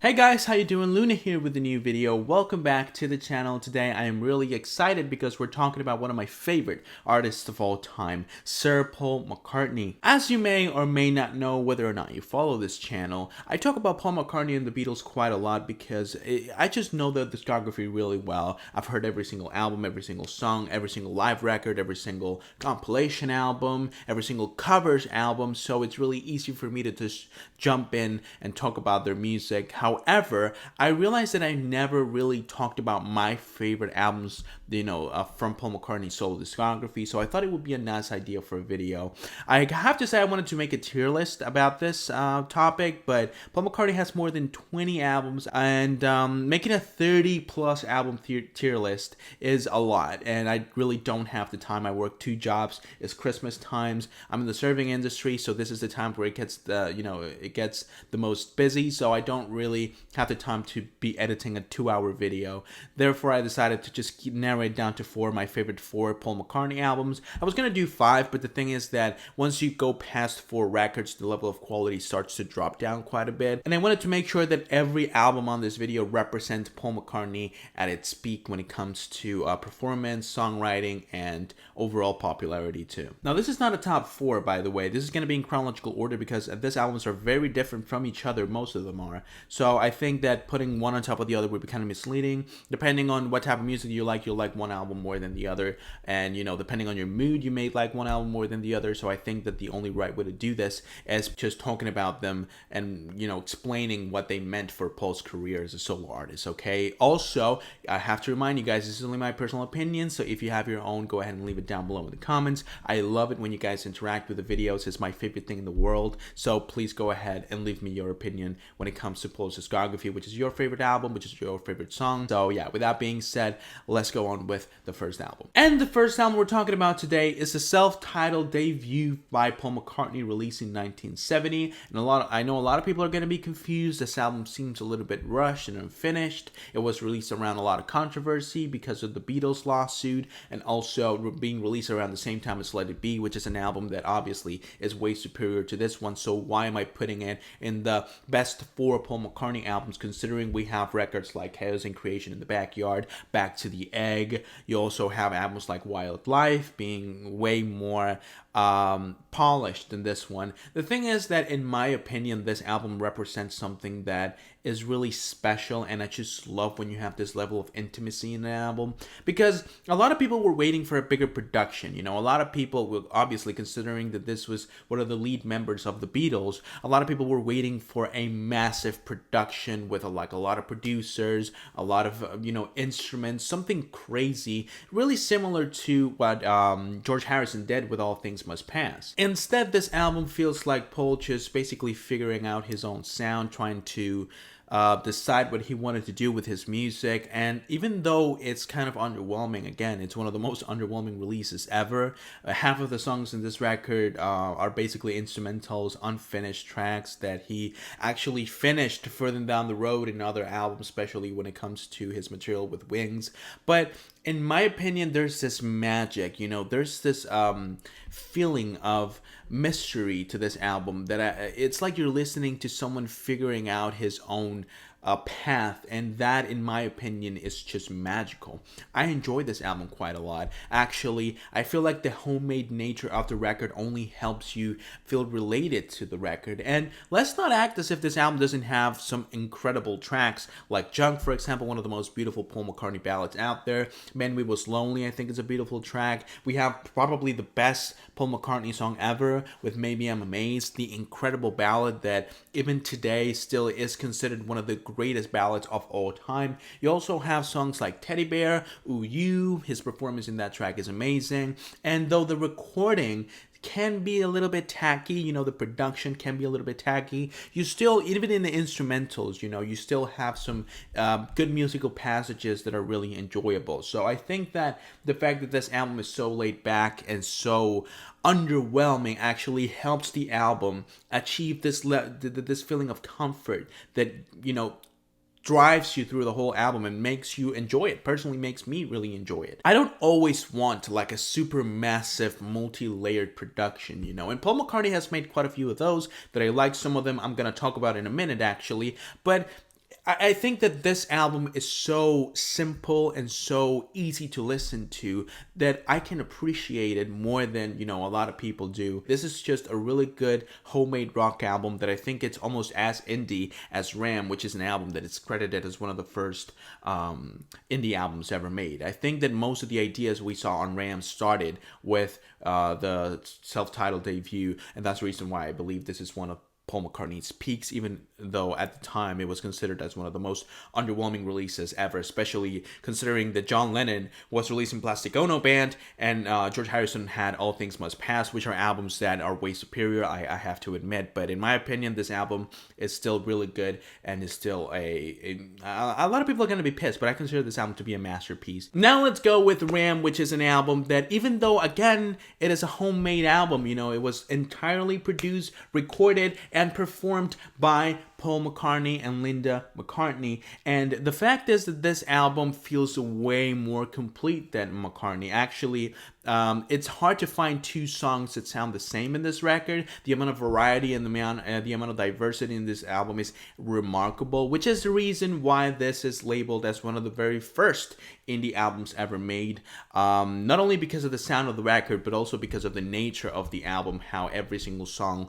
Hey guys, how you doing? Luna here with a new video. Welcome back to the channel. Today I am really excited because we're talking about one of my favorite artists of all time, Sir Paul McCartney. As you may or may not know, whether or not you follow this channel, I talk about Paul McCartney and the Beatles quite a lot because I just know the discography really well. I've heard every single album, every single song, every single live record, every single compilation album, every single covers album, so it's really easy for me to just jump in and talk about their music. However, I realized that I never really talked about my favorite albums, from Paul McCartney's solo discography, so I thought it would be a nice idea for a video. I have to say I wanted to make a tier list about this topic, but Paul McCartney has more than 20 albums, and making a 30 plus album tier list is a lot, and I really don't have the time. I work 2 jobs. It's Christmas times. I'm in the serving industry, so this is the time where it gets it gets the most busy, so I don't really have the time to be editing a 2-hour video. Therefore, I decided to just narrow it down to 4, my favorite 4 Paul McCartney albums. I was going to do 5, but the thing is that once you go past 4 records, the level of quality starts to drop down quite a bit. And I wanted to make sure that every album on this video represents Paul McCartney at its peak when it comes to performance, songwriting, and overall popularity too. Now, this is not a top 4, by the way. This is going to be in chronological order because these albums are very different from each other. Most of them are. So I think that putting one on top of the other would be kind of misleading. Depending on what type of music you like, you'll like one album more than the other. And, depending on your mood, you may like one album more than the other. So I think that the only right way to do this is just talking about them and, explaining what they meant for Paul's career as a solo artist, okay? Also, I have to remind you guys, this is only my personal opinion. So if you have your own, go ahead and leave it down below in the comments. I love it when you guys interact with the videos. It's my favorite thing in the world. So please go ahead and leave me your opinion when it comes to Paul's discography, which is your favorite album, which is your favorite song. So yeah, with that being said, let's go on with the first album. And the first album we're talking about today is the self-titled debut by Paul McCartney, released in 1970. And I know a lot of people are going to be confused. This album seems a little bit rushed and unfinished. It was released around a lot of controversy because of the Beatles lawsuit, and also being released around the same time as Let It Be, which is an album that obviously is way superior to this one. So why am I putting it in the best 4 Paul McCartney albums, considering we have records like Chaos and Creation in the Backyard, Back to the Egg. You also have albums like Wildlife being way more polished than this one. The thing is that, in my opinion, this album represents something that is really special, and I just love when you have this level of intimacy in an album, because a lot of people were waiting for a bigger production. A lot of people were, obviously, considering that this was one of the lead members of the Beatles, a lot of people were waiting for a massive production with a lot of producers, a lot of instruments, something crazy, really similar to what George Harrison did with All Things Must Pass. Instead, this album feels like Paul just basically figuring out his own sound, trying to decide what he wanted to do with his music. And even though it's kind of underwhelming, again, it's one of the most underwhelming releases ever. Half of the songs in this record are basically instrumentals, unfinished tracks that he actually finished further down the road in other albums, especially when it comes to his material with Wings. But in my opinion, there's this magic, there's this feeling of mystery to this album that it's like you're listening to someone figuring out his own path, and that, in my opinion, is just magical. I enjoy this album quite a lot. Actually, I feel like the homemade nature of the record only helps you feel related to the record. And let's not act as if this album doesn't have some incredible tracks, like Junk, for example, one of the most beautiful Paul McCartney ballads out there. Man We Was Lonely, I think, is a beautiful track. We have probably the best Paul McCartney song ever with Maybe I'm Amazed, the incredible ballad that even today still is considered one of the greatest ballads of all time. You also have songs like Teddy Bear, Ooh You. His performance in that track is amazing. And though the recording can be a little bit tacky, the production can be a little bit tacky, you still, even in the instrumentals, you still have some good musical passages that are really enjoyable. So I think that the fact that this album is so laid back and so underwhelming actually helps the album achieve this feeling of comfort that, drives you through the whole album and makes you enjoy it. Personally, makes me really enjoy it. I don't always want like a super massive multi-layered production, and Paul McCartney has made quite a few of those that I like. Some of them I'm going to talk about in a minute, actually, but I think that this album is so simple and so easy to listen to that I can appreciate it more than, a lot of people do. This is just a really good homemade rock album that I think it's almost as indie as Ram, which is an album that is credited as one of the first indie albums ever made. I think that most of the ideas we saw on Ram started with the self-titled debut, and that's the reason why I believe this is one of Paul McCartney's peaks, even though at the time it was considered as one of the most underwhelming releases ever, especially considering that John Lennon was releasing Plastic Ono Band and George Harrison had All Things Must Pass, which are albums that are way superior, I have to admit. But in my opinion, this album is still really good and is still a lot of people are going to be pissed, but I consider this album to be a masterpiece. Now let's go with Ram, which is an album that, even though, again, it is a homemade album, it was entirely produced, recorded, and performed by Paul McCartney and Linda McCartney. And the fact is that this album feels way more complete than McCartney. Actually, it's hard to find two songs that sound the same in this record. The amount of variety and the amount of diversity in this album is remarkable, which is the reason why this is labeled as one of the very first indie albums ever made. Not only because of the sound of the record, but also because of the nature of the album, how every single song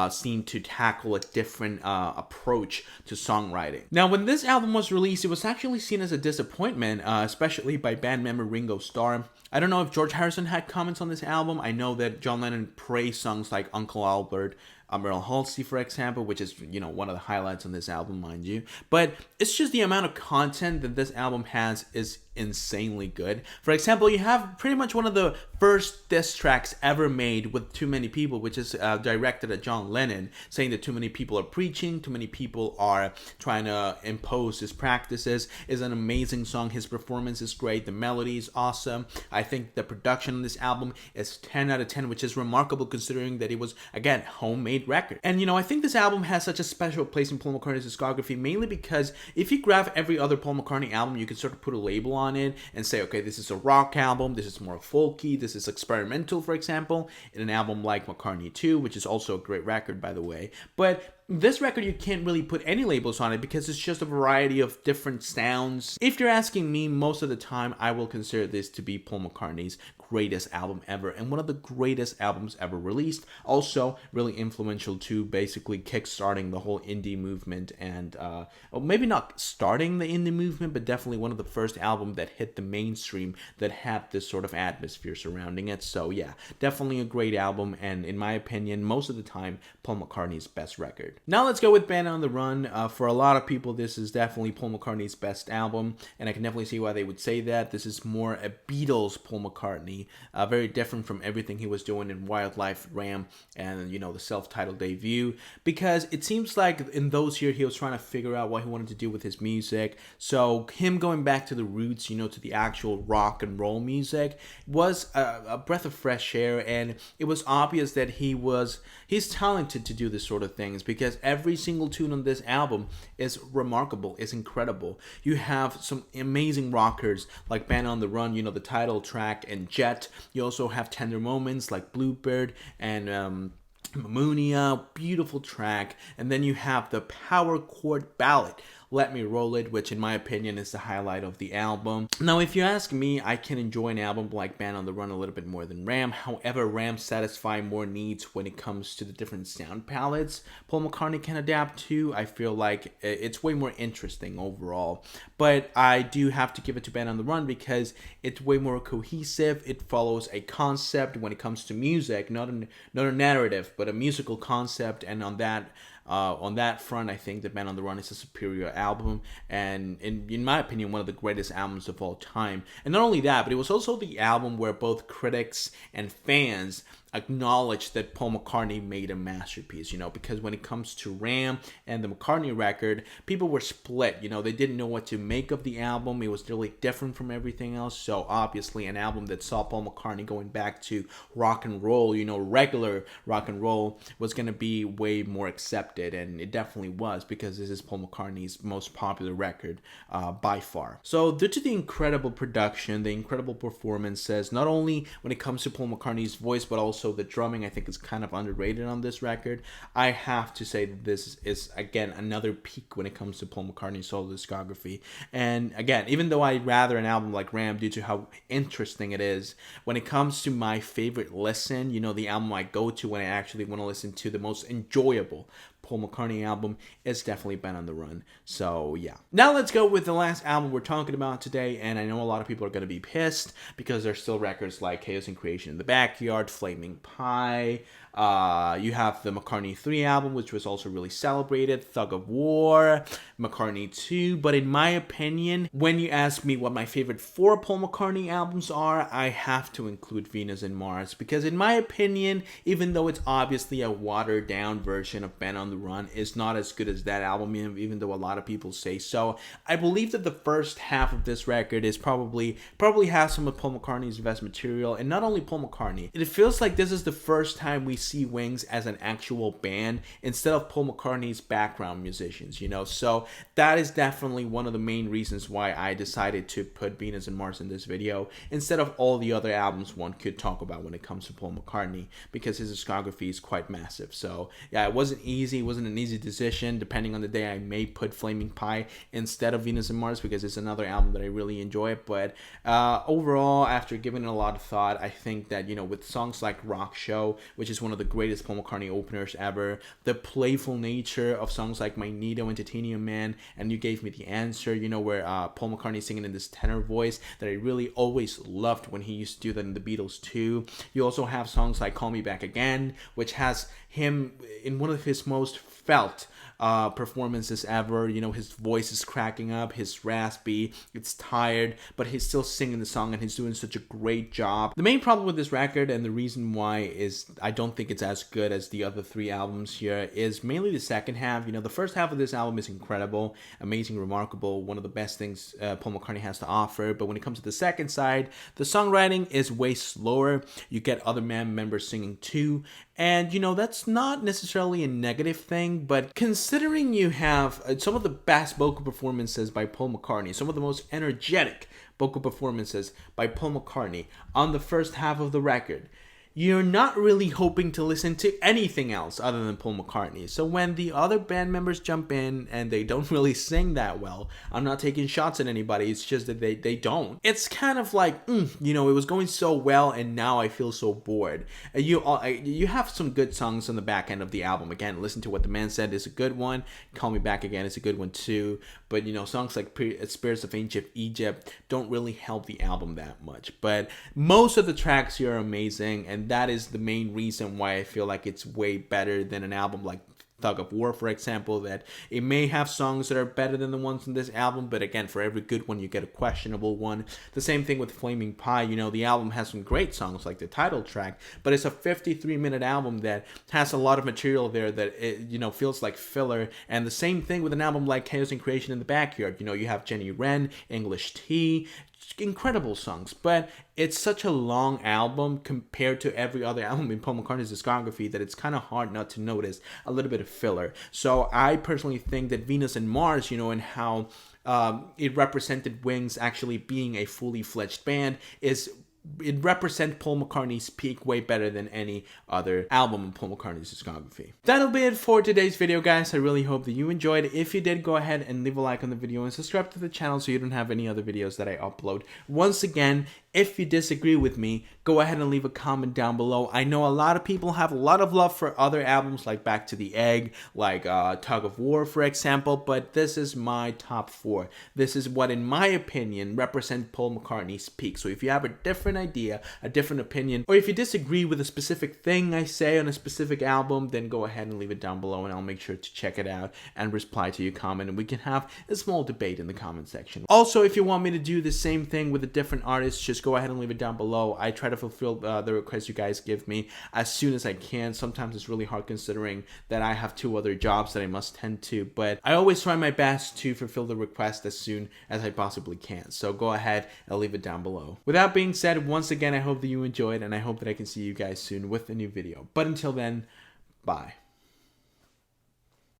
seemed to tackle a different approach to songwriting. Now, when this album was released, it was actually seen as a disappointment, especially by band member Ringo Starr. I don't know if George Harrison had comments on this album. I know that John Lennon praised songs like Uncle Albert, Merle Halsey, for example, which is, one of the highlights on this album, mind you. But it's just the amount of content that this album has is insanely good. For example, you have pretty much one of the first diss tracks ever made with Too Many People, which is directed at John Lennon, saying that too many people are preaching, too many people are trying to impose his practices. Is an amazing song. His performance is great. The melody is awesome. I think the production on this album is 10 out of 10, which is remarkable considering that it was, again, homemade record. And I think this album has such a special place in Paul McCartney's discography, mainly because if you grab every other Paul McCartney album, you can sort of put a label on it and say, okay, this is a rock album, this is more folky, this is experimental, for example, in an album like McCartney 2, which is also a great record, by the way. But this record, you can't really put any labels on it because it's just a variety of different sounds. If you're asking me, most of the time, I will consider this to be Paul McCartney's greatest album ever and one of the greatest albums ever released. Also, really influential to basically kickstarting the whole indie movement and, well, maybe not starting the indie movement, but definitely one of the first albums that hit the mainstream that had this sort of atmosphere surrounding it. So yeah, definitely a great album, and in my opinion, most of the time, Paul McCartney's best record. Now let's go with Band on the Run. For a lot of people, this is definitely Paul McCartney's best album, and I can definitely see why they would say that. This is more a Beatles Paul McCartney, very different from everything he was doing in Wildlife, Ram, and the self-titled debut, because it seems like in those years he was trying to figure out what he wanted to do with his music. So him going back to the roots, to the actual rock and roll music was a breath of fresh air, and it was obvious that he's talented to do this sort of things, because every single tune on this album is remarkable, is incredible. You have some amazing rockers like Band on the Run, the title track, and Jet. You also have tender moments like Bluebird and Mammonia, beautiful track. And then you have the power chord ballad, Let Me Roll It, which in my opinion is the highlight of the album. Now, if you ask me, I can enjoy an album like Band on the Run a little bit more than Ram. However, Ram satisfies more needs when it comes to the different sound palettes Paul McCartney can adapt to. I feel like it's way more interesting overall. But I do have to give it to Band on the Run because it's way more cohesive. It follows a concept when it comes to music, not a narrative, but a musical concept, and on that front, I think that Band on the Run is a superior album, and in my opinion, one of the greatest albums of all time. And not only that, but it was also the album where both critics and fans acknowledged that Paul McCartney made a masterpiece, because when it comes to Ram and the McCartney record, people were split, they didn't know what to make of the album. It was really different from everything else. So obviously an album that saw Paul McCartney going back to rock and roll, regular rock and roll, was going to be way more accepted, and it definitely was, because this is Paul McCartney's most popular record by far. So due to the incredible production, the incredible performances, not only when it comes to Paul McCartney's voice, but also Also, the drumming I think is kind of underrated on this record. I have to say that this is again another peak when it comes to Paul McCartney's solo discography. And again, even though I'd rather an album like Ram due to how interesting it is, when it comes to my favorite listen, the album I go to when I actually want to listen to the most enjoyable Paul McCartney album, is definitely Been on the Run. So yeah. Now let's go with the last album we're talking about today, and I know a lot of people are going to be pissed because there's still records like Chaos and Creation in the Backyard, Flaming Pie. You have the McCartney 3 album, which was also really celebrated, Thug of War, McCartney 2, but in my opinion, when you ask me what my favorite 4 Paul McCartney albums are, I have to include Venus and Mars, because in my opinion, even though it's obviously a watered down version of Been on the Run, it's not as good as that album, even though a lot of people say so. I believe that the first half of this record is probably has some of Paul McCartney's best material, and not only Paul McCartney. It feels like this is the first time we see Wings as an actual band instead of Paul McCartney's background musicians, so that is definitely one of the main reasons why I decided to put Venus and Mars in this video instead of all the other albums one could talk about when it comes to Paul McCartney, because his discography is quite massive. So yeah, it wasn't an easy decision. Depending on the day, I may put Flaming Pie instead of Venus and Mars because it's another album that I really enjoy, but overall, after giving it a lot of thought, I think that with songs like Rock Show, which is one of the greatest Paul McCartney openers ever, the playful nature of songs like Magneto and Titanium Man, and You Gave Me the Answer, where Paul McCartney singing in this tenor voice that I really always loved when he used to do that in the Beatles too. You also have songs like Call Me Back Again, which has him in one of his most felt performances ever. His voice is cracking up, his raspy, it's tired, but he's still singing the song and he's doing such a great job. The main problem with this record, and the reason why is I don't think it's as good as the other 3 albums here, is mainly the second half. The first half of this album is incredible, amazing, remarkable, one of the best things Paul McCartney has to offer, but when it comes to the second side, the songwriting is way slower. You get other band members singing too, and that's not necessarily a negative thing, but considering you have some of the best vocal performances by Paul McCartney, some of the most energetic vocal performances by Paul McCartney on the first half of the record, you're not really hoping to listen to anything else other than Paul McCartney. So when the other band members jump in and they don't really sing that well, I'm not taking shots at anybody, it's just that they don't. It's kind of like, it was going so well and now I feel so bored. You have some good songs on the back end of the album. Again, Listen to What the Man Said is a good one. Call Me Back Again is a good one too. But, songs like Spirits of Ancient Egypt don't really help the album that much. But most of the tracks here are amazing, and that is the main reason why I feel like it's way better than an album like Thug of War, for example, that it may have songs that are better than the ones in this album, but again, for every good one, you get a questionable one. The same thing with Flaming Pie. The album has some great songs like the title track, but it's a 53-minute album that has a lot of material there that it, feels like filler. And the same thing with an album like Chaos and Creation in the Backyard. You have Jenny Wren, English Tea, incredible songs, but it's such a long album compared to every other album in Paul McCartney's discography that it's kind of hard not to notice a little bit of filler. So I personally think that Venus and Mars, and how it represented Wings actually being a fully fledged band, it represents Paul McCartney's peak way better than any other album in Paul McCartney's discography. That'll be it for today's video, guys. I really hope that you enjoyed. If you did, go ahead and leave a like on the video and subscribe to the channel so you don't have any other videos that I upload. Once again, if you disagree with me, go ahead and leave a comment down below. I know a lot of people have a lot of love for other albums like Back to the Egg, like Tug of War, for example, but this is my top 4. This is what, in my opinion, represents Paul McCartney's peak. So if you have a different idea, a different opinion, or if you disagree with a specific thing I say on a specific album, then go ahead and leave it down below and I'll make sure to check it out and reply to your comment, and we can have a small debate in the comment section. Also, if you want me to do the same thing with a different artist, just go ahead and leave it down below. I try to fulfill the requests you guys give me as soon as I can. Sometimes it's really hard considering that I have 2 other jobs that I must tend to, but I always try my best to fulfill the request as soon as I possibly can. So go ahead and leave it down below. With that being said, once again, I hope that you enjoyed, and I hope that I can see you guys soon with a new video. But until then, bye.